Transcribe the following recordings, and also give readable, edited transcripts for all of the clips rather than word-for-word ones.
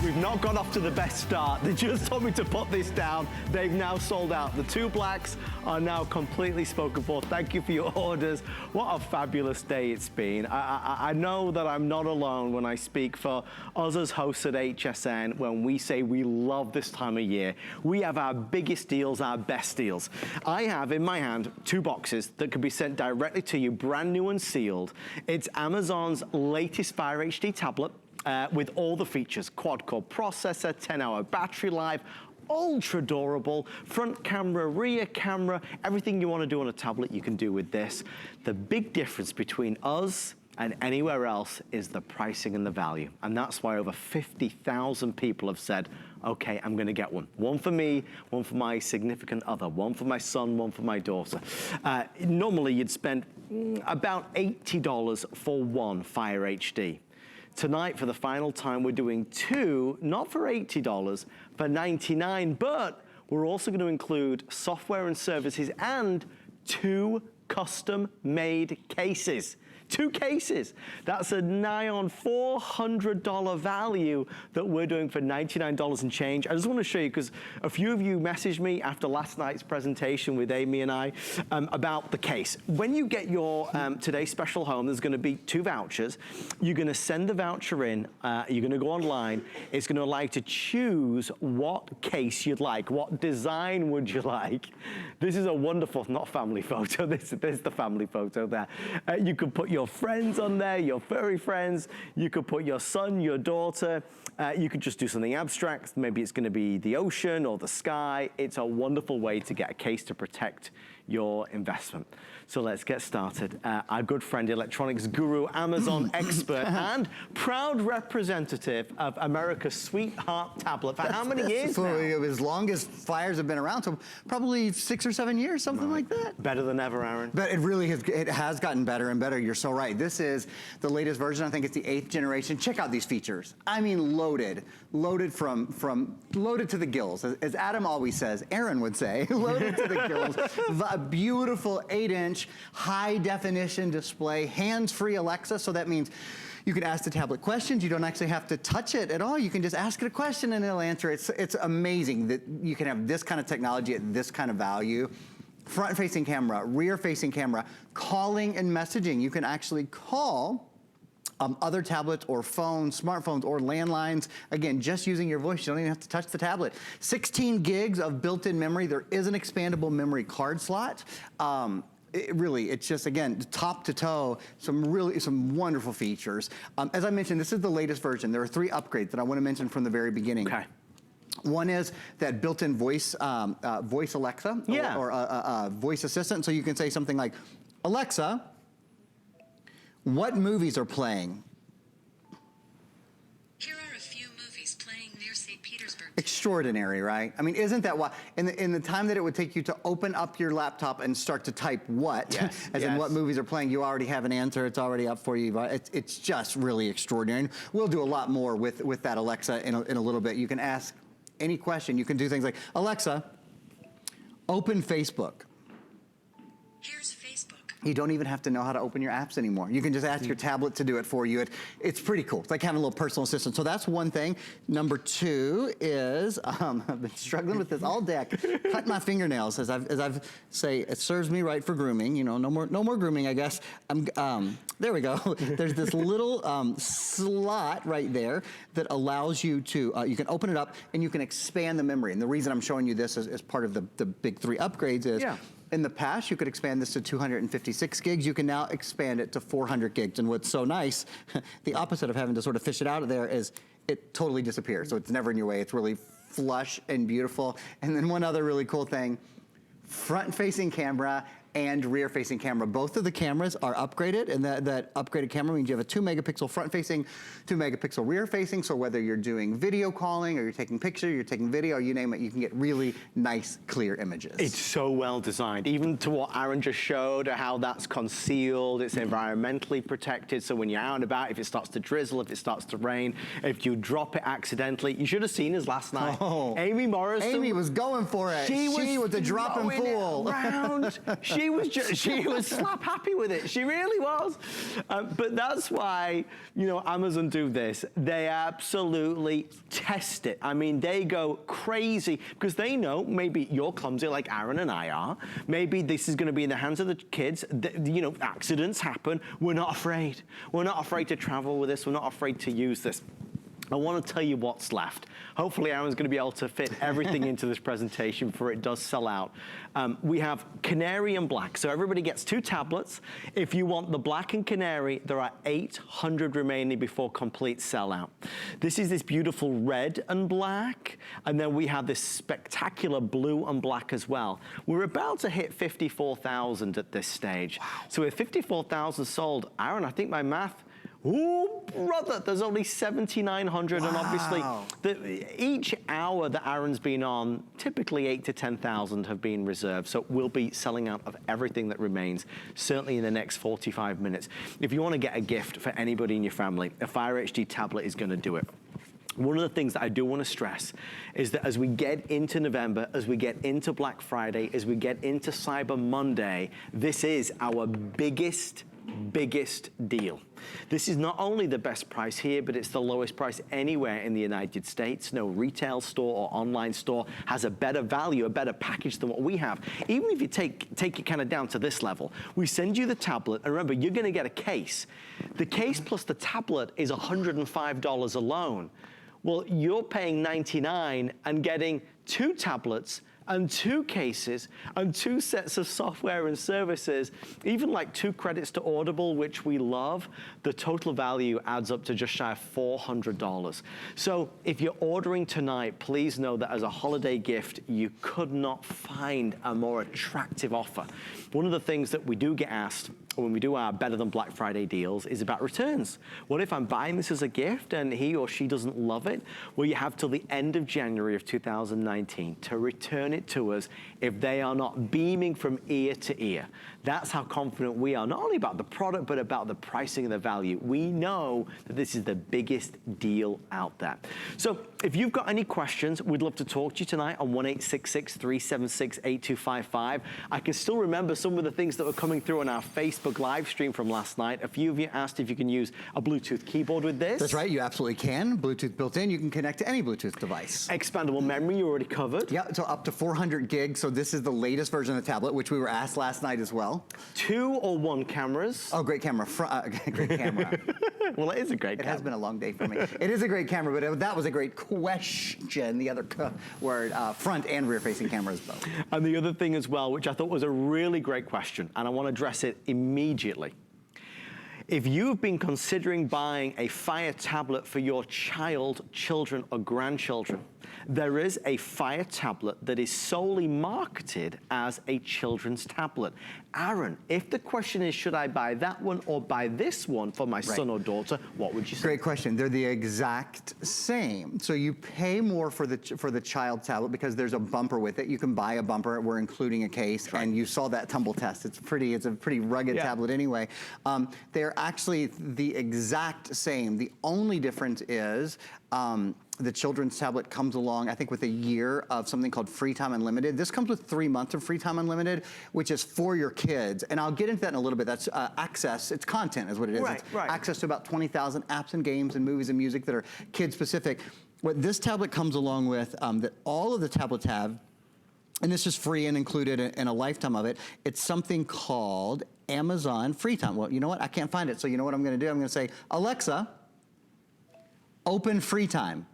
We've not got off to the best start. They just told me to put this down. They've now sold out. The two blacks are now completely spoken for. Thank you for your orders. What a fabulous day it's been. I know that I'm not alone when I speak for us as hosts at HSN when we say we love this time of year. We have our biggest deals, our best deals. I have in my hand 2 boxes that can be sent directly to you, brand new and sealed. It's Amazon's latest Fire HD tablet. With all the features, quad-core processor, 10-hour battery life, ultra durable, front camera, rear camera, everything you want to do on a tablet you can do with this. The big difference between us and anywhere else is the pricing and the value. And that's why over 50,000 people have said, okay, I'm gonna get one. One for me, one for my significant other, one for my son, one for my daughter. Normally you'd spend about $80 for one Fire HD. Tonight, for the final time, we're doing 2, not for $80, for $99, but we're also going to include software and services and 2 custom-made cases. 2 cases. That's a nigh on $400 value that we're doing for $99 and change. I just want to show you, because a few of you messaged me after last night's presentation with Amy and I about the case. When you get your today's special home, there's going to be 2 vouchers. You're going to send the voucher in. You're going to go online. It's going to allow you to choose what case you'd like. What design would you like? This is a wonderful, not family photo. This is the family photo there. You could put your friends on there, your furry friends. You could put your son, your daughter. You could just do something abstract. Maybe it's going to be the ocean or the sky. It's a wonderful way to get a case to protect your investment. So let's get started. Our good friend, electronics guru, Amazon expert, and proud representative of America's sweetheart tablet for how many years now? As long as Fires have been around, so probably 6 or 7 years, something like that. Better than ever, Aaron. But it really has, it has gotten better and better. You're so right. This is the latest version. I think it's the 8th generation. Check out these features. I mean, loaded loaded to the gills. As Adam always says, Aaron would say, loaded to the gills. A beautiful 8-inch high definition display, hands-free Alexa. So that means you can ask the tablet questions. You don't actually have to touch it at all. You can just ask it a question and it'll answer. It's amazing that you can have this kind of technology at this kind of value. Front-facing camera, rear-facing camera, calling and messaging. You can actually call other tablets or phones, smartphones or landlines. Again, just using your voice. You don't even have to touch the tablet. 16 gigs of built-in memory. There is an expandable memory card slot. It's just, again, top to toe, some wonderful features. As I mentioned, this is the latest version. There are 3 upgrades that I want to mention from the very beginning. Okay. One is that built-in voice, voice Alexa, yeah, or voice assistant. So you can say something like, Alexa, what movies are playing? Here are a few movies playing near St. Petersburg. Extraordinary, right? I mean, isn't that what, in the time that it would take you to open up your laptop and start to type what, yes, as in what movies are playing, you already have an answer, it's already up for you. It's just really extraordinary. And we'll do a lot more with that Alexa in a little bit. You can ask any question. You can do things like, Alexa, open Facebook. Here's Facebook. You don't even have to know how to open your apps anymore. You can just ask your tablet to do it for you. It's pretty cool. It's like having a little personal assistant. So that's one thing. Number 2 is, I've been struggling with this all day. Cut my fingernails as I've say, it serves me right for grooming. You know, no more grooming, I guess. There we go. There's this little slot right there that allows you to, you can open it up and you can expand the memory. And the reason I'm showing you this as part of the big 3 upgrades is, in the past, you could expand this to 256 gigs. You can now expand it to 400 gigs. And what's so nice, the opposite of having to sort of fish it out of there is it totally disappears. So it's never in your way. It's really flush and beautiful. And then one other really cool thing, front-facing camera and rear-facing camera. Both of the cameras are upgraded, and that upgraded camera means you have a 2-megapixel front-facing, 2-megapixel rear-facing, so whether you're doing video calling or you're taking picture, you're taking video, you name it, you can get really nice, clear images. It's so well designed, even to what Aaron just showed, how that's concealed, it's environmentally protected, so when you're out and about, if it starts to drizzle, if it starts to rain, if you drop it accidentally, you should have seen us last night. Oh, Amy Morrison. Amy was going for it. She was a dropping fool. She she was slap happy with it. She really was. But that's why, you know, Amazon do this. They absolutely test it. I mean, they go crazy because they know maybe you're clumsy like Aaron and I are. Maybe this is going to be in the hands of the kids. You know, accidents happen. We're not afraid. We're not afraid to travel with this. We're not afraid to use this. I want to tell you what's left. Hopefully Aaron's going to be able to fit everything into this presentation before it does sell out. We have canary and black, so everybody gets 2 tablets. If you want the black and canary, there are 800 remaining before complete sellout. This is this beautiful red and black, and then we have this spectacular blue and black as well. We're about to hit 54,000 at this stage. Wow. So with 54,000 sold, Aaron, I think my math, ooh, brother, there's only 7,900, wow. And obviously each hour that Aaron's been on, typically 8 to 10,000 have been reserved. So we'll be selling out of everything that remains, certainly in the next 45 minutes. If you want to get a gift for anybody in your family, a Fire HD tablet is going to do it. One of the things that I do want to stress is that as we get into November, as we get into Black Friday, as we get into Cyber Monday, this is our biggest deal. This is not only the best price here, but it's the lowest price anywhere in the United States. No retail store or online store has a better value, a better package than what we have. Even if you take it kind of down to this level, we send you the tablet, and remember, you're going to get a case. The case plus the tablet is $105 alone. Well, you're paying $99 and getting 2 tablets and 2 cases and 2 sets of software and services, even like 2 credits to Audible, which we love. The total value adds up to just shy of $400. So if you're ordering tonight, please know that as a holiday gift, you could not find a more attractive offer. One of the things that we do get asked when we do our Better Than Black Friday deals is about returns. What if I'm buying this as a gift and he or she doesn't love it? Well, you have till the end of January of 2019 to return it to us if they are not beaming from ear to ear. That's how confident we are, not only about the product, but about the pricing and the value. We know that this is the biggest deal out there. So if you've got any questions, we'd love to talk to you tonight on 1-866-376-8255. I can still remember some of the things that were coming through on our Facebook live stream from last night. A few of you asked if you can use a Bluetooth keyboard with this. That's right, you absolutely can. Bluetooth built in, you can connect to any Bluetooth device. Expandable memory, you already covered. Yeah, so up to 400 gigs. So this is the latest version of the tablet, which we were asked last night as well. 2 or 1 cameras. Oh, great camera. Great camera. Well, it is a great camera. It has been a long day for me. It is a great camera, but that was a great question. The other were front and rear facing cameras both. And the other thing as well, which I thought was a really great question, and I want to address it immediately. If you've been considering buying a Fire tablet for your child, children, or grandchildren, there is a Fire tablet that is solely marketed as a children's tablet. Aaron, if the question is, should I buy that one or buy this one for my son or daughter, what would you say? Great question. They're the exact same. So you pay more for the child tablet because there's a bumper with it. You can buy a bumper. We're including a case, and you saw that tumble test. It's a pretty rugged tablet anyway. They're actually the exact same. The only difference is the children's tablet comes along, I think, with a year of something called Free Time Unlimited. This comes with 3 months of Free Time Unlimited, which is for your kids. And I'll get into that in a little bit. That's access. It's content is what it is. Right, it's access to about 20,000 apps and games and movies and music that are kid-specific. What this tablet comes along with, that all of the tablets have, and this is free and included in a lifetime of it, it's something called Amazon Free Time. Well, you know what? I can't find it. So you know what I'm going to do? I'm going to say, Alexa, open Free Time.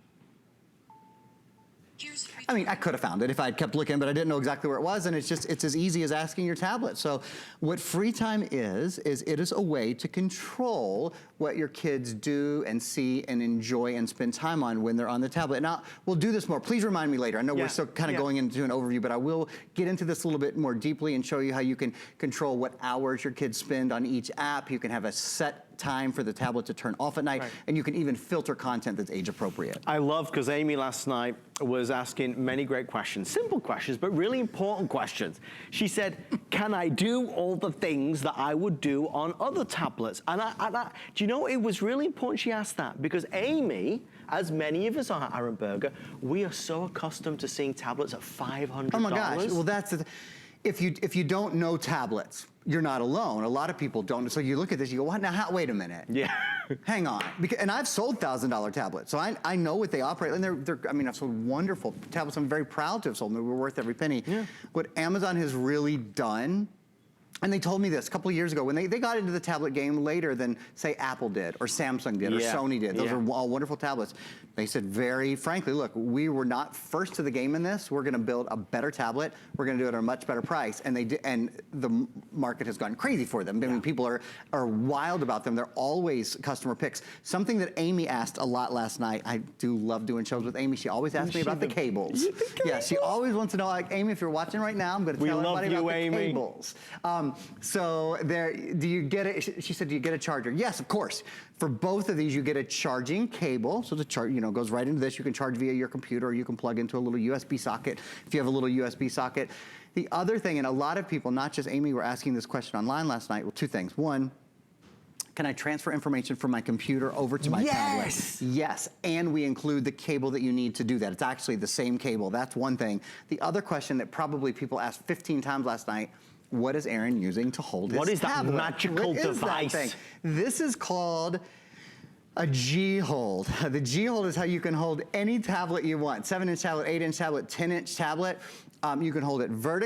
I mean, I could have found it if I had kept looking, but I didn't know exactly where it was, and it's as easy as asking your tablet. So what Free Time is it is a way to control what your kids do and see and enjoy and spend time on when they're on the tablet. Now, we'll do this more. Please remind me later. I know we're still kind of going into an overview, but I will get into this a little bit more deeply and show you how you can control what hours your kids spend on each app. You can have a set time for the tablet to turn off at night, and you can even filter content that's age appropriate. I love, because Amy last night was asking many great questions, simple questions, but really important questions. She said, can I do all the things that I would do on other tablets? And do you know, it was really important she asked that, because Amy, as many of us are at Aaron Berger, we are so accustomed to seeing tablets at $500. Oh my gosh, well if you don't know tablets, you're not alone. A lot of people don't. So you look at this, you go, what? Now, wait a minute. Yeah. Hang on. And I've sold $1,000 tablets, so I know what they operate. And I mean, I've sold wonderful tablets. I'm very proud to have sold them. We're worth every penny. Yeah. What Amazon has really done, and they told me this a couple of years ago, when they got into the tablet game later than, say, Apple did, or Samsung did, or Sony did. Those are all wonderful tablets. They said very frankly, look, we were not first to the game in this. We're gonna build a better tablet. We're gonna do it at a much better price. And they did, and the market has gone crazy for them. I mean, people are wild about them. They're always customer picks. Something that Amy asked a lot last night. I do love doing shows with Amy. She always asks me about the cables. Yeah, she always wants to know, like, Amy, if you're watching right now, I'm gonna tell everybody about the cables. So there, do you get it? She said, do you get a charger? Yes, of course. For both of these, you get a charging cable. So the goes right into this. You can charge via your computer, or you can plug into a little USB socket if you have a little USB socket. The other thing, and a lot of people, not just Amy, were asking this question online last night. Well, two things. One, can I transfer information from my computer over to my tablet? Yes, and we include the cable that you need to do that. It's actually the same cable. That's one thing. The other question that probably people asked 15 times last night, what is Aaron using to hold his tablet? What is that magical device? That thing? This is called a G-Hold. The G-Hold is how you can hold any tablet you want. 7-inch tablet, 8-inch tablet, 10-inch tablet. You can hold it vertically.